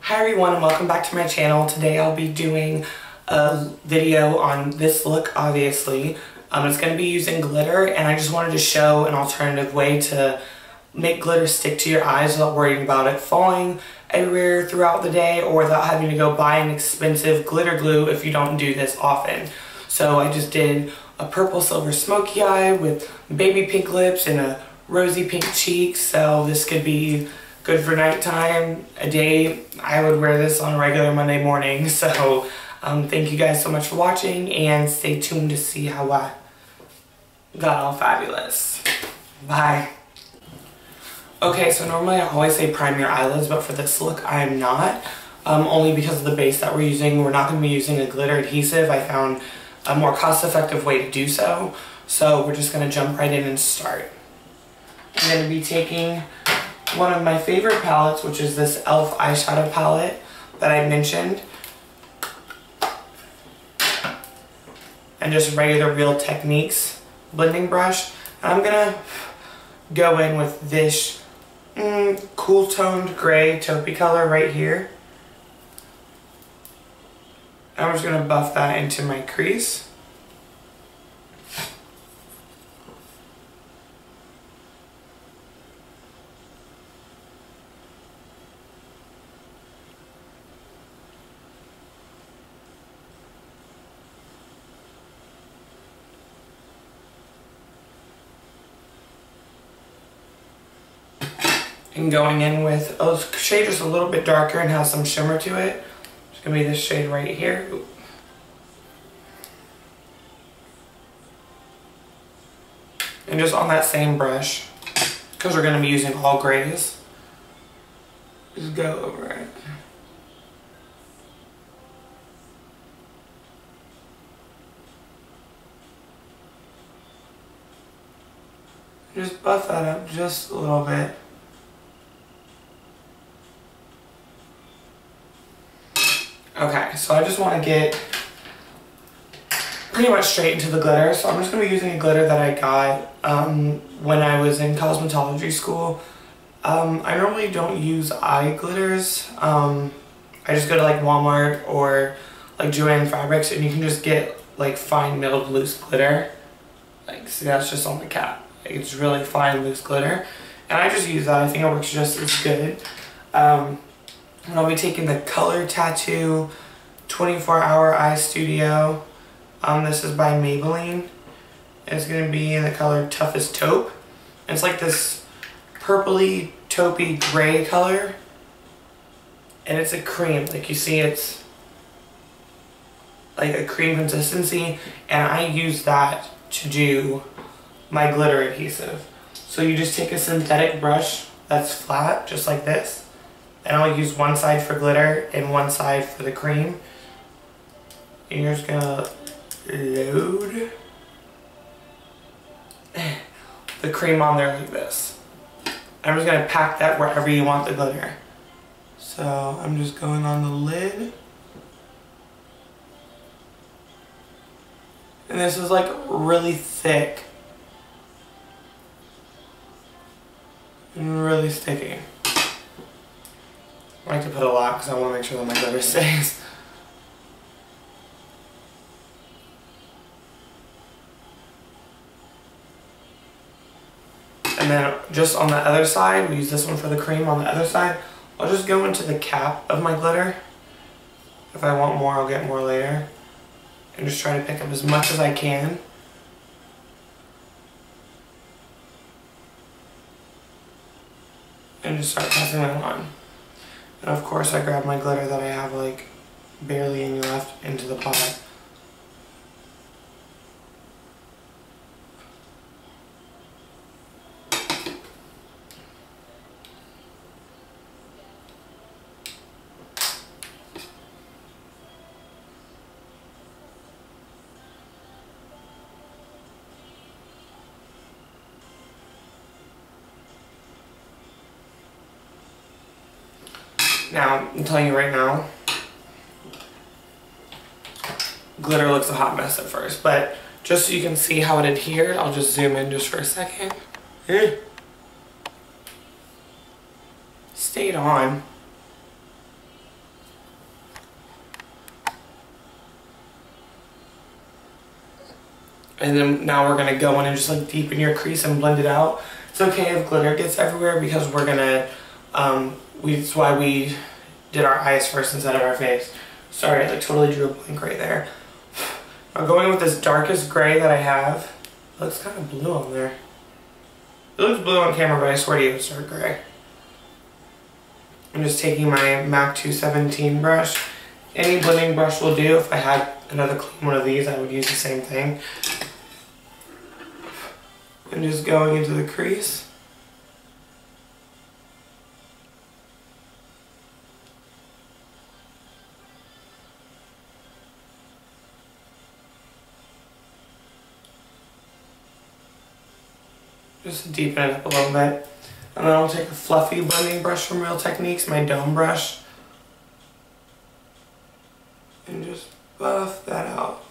Hi everyone and welcome back to my channel. Today I'll be doing a video on this look, obviously. It's going to be using glitter, and I just wanted to show an alternative way to make glitter stick to your eyes without worrying about it falling everywhere throughout the day or without having to go buy an expensive glitter glue if you don't do this often. So I just did a purple silver smoky eye with baby pink lips and a rosy pink cheek, so this could be good for nighttime, a day. I would wear this on a regular Monday morning. So thank you guys so much for watching, and stay tuned to see how I got all fabulous. Bye. Okay, so normally I always say prime your eyelids, but for this look I'm not. Only because of the base that we're using. We're not going to be using a glitter adhesive. I found a more cost-effective way to do so. So we're just going to jump right in and start. I'm going to be taking one of my favorite palettes, which is this e.l.f. eyeshadow palette that I mentioned, and just regular Real Techniques blending brush. And I'm gonna go in with this cool toned gray taupe color right here. I'm just gonna buff that into my crease. And going in with a shade just a little bit darker and has some shimmer to it. It's going to be this shade right here. Ooh. And just on that same brush, because we're going to be using all grays, just go over it. Just buff that up just a little bit. Okay, so I just want to get pretty much straight into the glitter. So I'm just going to be using a glitter that I got when I was in cosmetology school. I normally don't use eye glitters. I just go to like Walmart or like Joann Fabrics, and you can just get like fine milled loose glitter. Like, see, that's just on the cap. Like, it's really fine loose glitter. And I just use that. I think it works just as good. And I'll be taking the Color Tattoo 24-Hour Eye Studio. This is by Maybelline. It's going to be in the color Toughest Taupe. It's like this purpley, taupey gray color. And it's a cream. Like you see, it's like a cream consistency. And I use that to do my glitter adhesive. So you just take a synthetic brush that's flat, just like this. And I'll use one side for glitter and one side for the cream. And you're just gonna load the cream on there like this. I'm just gonna pack that wherever you want the glitter. So I'm just going on the lid. And this is like really thick and really sticky. I like to put a lot because I want to make sure that my glitter stays. And then just on the other side, we use this one for the cream. On the other side, I'll just go into the cap of my glitter. If I want more, I'll get more later. And just try to pick up as much as I can. And just start passing that on. And of course I grab my glitter that I have like barely any left into the pot. Now, I'm telling you right now, glitter looks a hot mess at first, but just so you can see how it adhered, I'll just zoom in just for a second. Stayed on. And then now we're going to go in and just like deepen your crease and blend it out. It's okay if glitter gets everywhere because we're going to, that's why we did our eyes first instead of our face. Sorry, I like totally drew a blank right there. I'm going with this darkest gray that I have. It looks kind of blue on there. It looks blue on camera, but I swear to you it's dark gray. I'm just taking my MAC 217 brush. Any blending brush will do. If I had another clean one of these, I would use the same thing. And just going into the crease. Just deepen it up a little bit. And then I'll take a fluffy blending brush from Real Techniques, my dome brush. And just buff that out.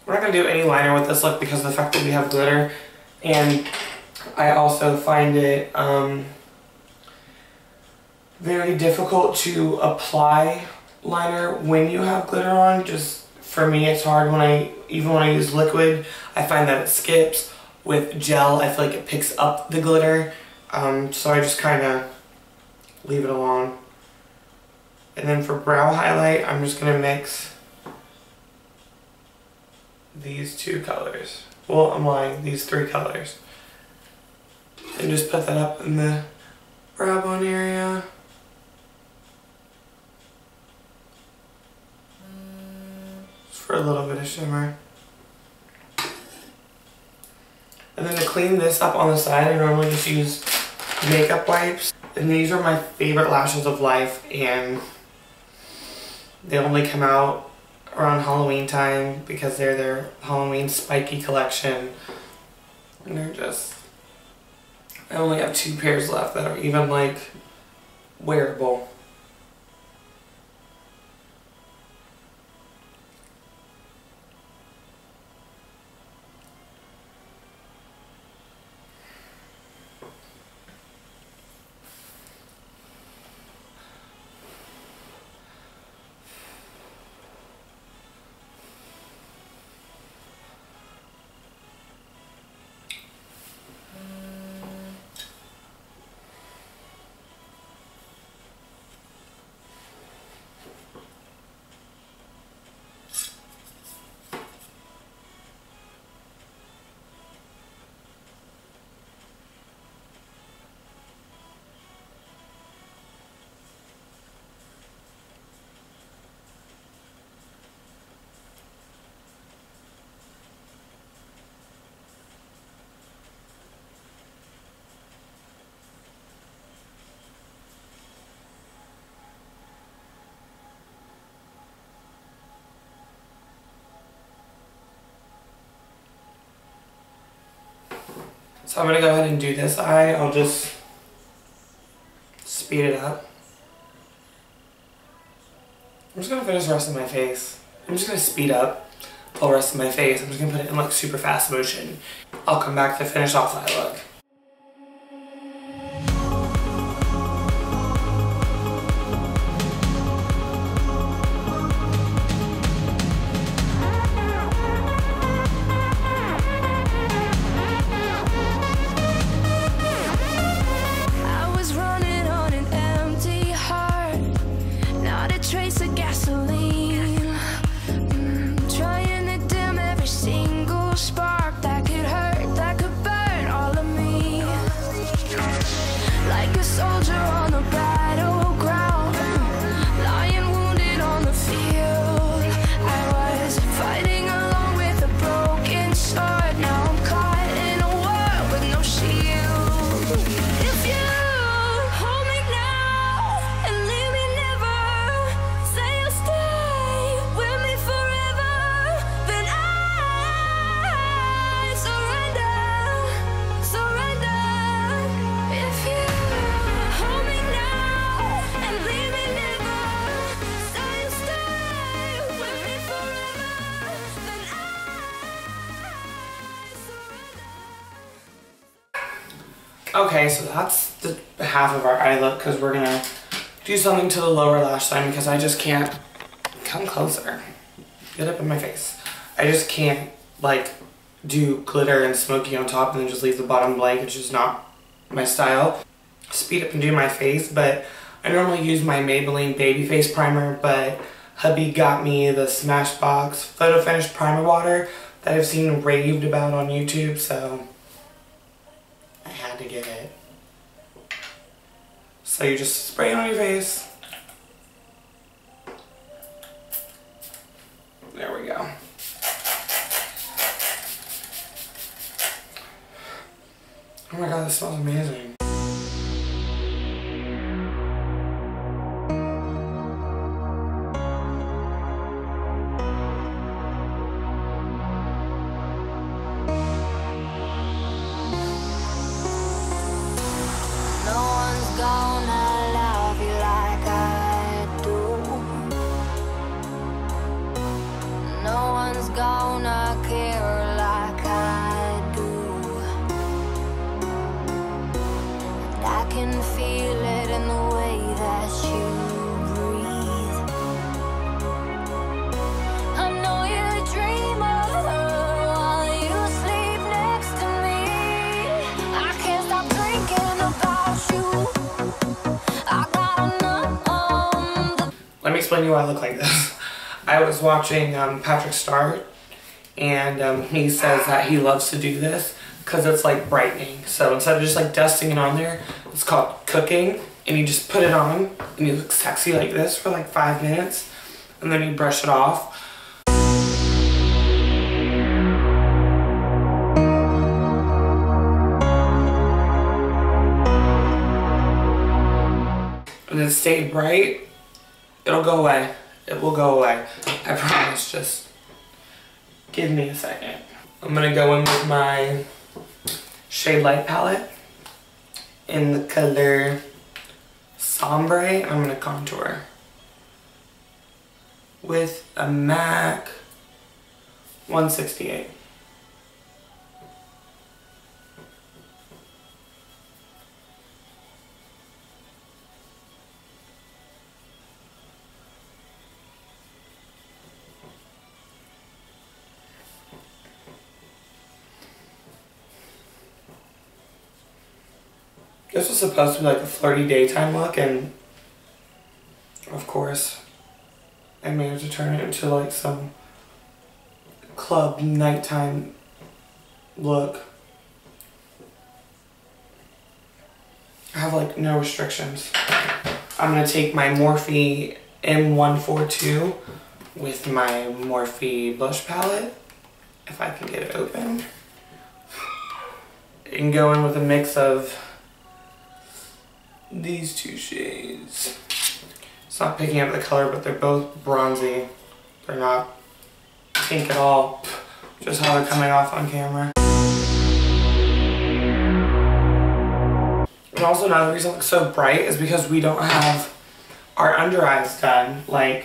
We're not going to do any liner with this look because of the fact that we have glitter. And I also find it very difficult to apply liner when you have glitter on. Just for me, it's hard even when I use liquid, I find that it skips. With gel, I feel like it picks up the glitter. So I just kind of leave it alone. And then for brow highlight, I'm just going to mix these two colors. Well, I'm lying, these three colors. And just put that up in the brow bone area. Just for a little bit of shimmer. And then to clean this up on the side, I normally just use makeup wipes. And these are my favorite lashes of life, and they only come out around Halloween time because they're their Halloween spiky collection. And they're just, I only have 2 pairs left that are even like wearable. So I'm going to go ahead and do this eye. I'll just speed it up. I'm just going to finish the rest of my face. I'm just going to speed up the whole rest of my face. I'm just going to put it in like super fast motion. I'll come back to finish off that look. Okay, so that's the half of our eye look because we're going to do something to the lower lash line because I just can't come closer. get up in my face. I just can't like do glitter and smoky on top and then just leave the bottom blank. It's just not my style. Speed up and do my face, but I normally use my Maybelline Baby Face Primer, but hubby got me the Smashbox Photo Finish Primer Water that I've seen raved about on YouTube, so I had to get it. So you just spray it on your face. There we go. Oh my god, this smells amazing. Let me explain to you why I look like this. I was watching Patrick Star, and he says that he loves to do this because it's like brightening. So instead of just like dusting it on there, it's called cooking, and you just put it on and you look sexy like this for like 5 minutes, and then you brush it off. And then stay bright. It'll go away. It will go away. I promise. Just give me a second. I'm gonna go in with my Shade Light palette in the color Sombre. I'm gonna contour with a MAC 168. This was supposed to be like a flirty daytime look, and of course I managed to turn it into like some club nighttime look. I have like no restrictions. I'm gonna take my Morphe M142 with my Morphe blush palette, if I can get it open, and go in with a mix of these two shades. It's not picking up the color, but they're both bronzy. They're not pink at all, just how they're coming off on camera. And also another reason it looks so bright is because we don't have our under eyes done. Like,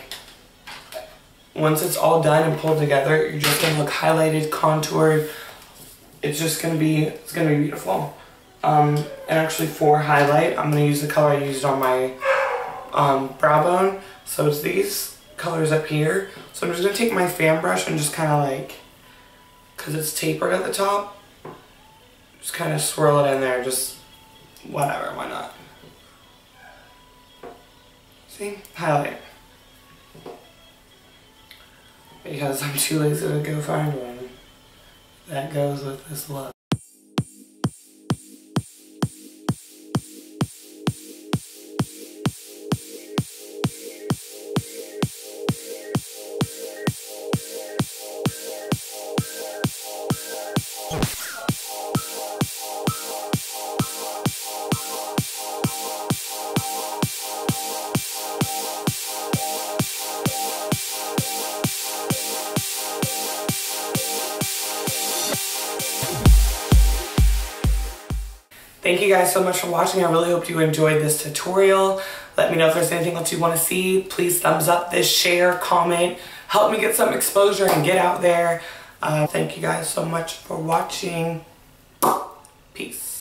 once it's all done and pulled together, you're just gonna look highlighted, contoured. It's just gonna be, it's gonna be beautiful. And actually for highlight, I'm going to use the color I used on my brow bone. So it's these colors up here. So I'm just going to take my fan brush and just kind of like, because it's tapered at the top, just kind of swirl it in there, just whatever, why not? See? Highlight. Because I'm too lazy to go find one that goes with this look. Thank you guys so much for watching. I really hope you enjoyed this tutorial. Let me know if there's anything else you want to see. Please thumbs up this, share, comment. Help me get some exposure and get out there. Thank you guys so much for watching. Peace.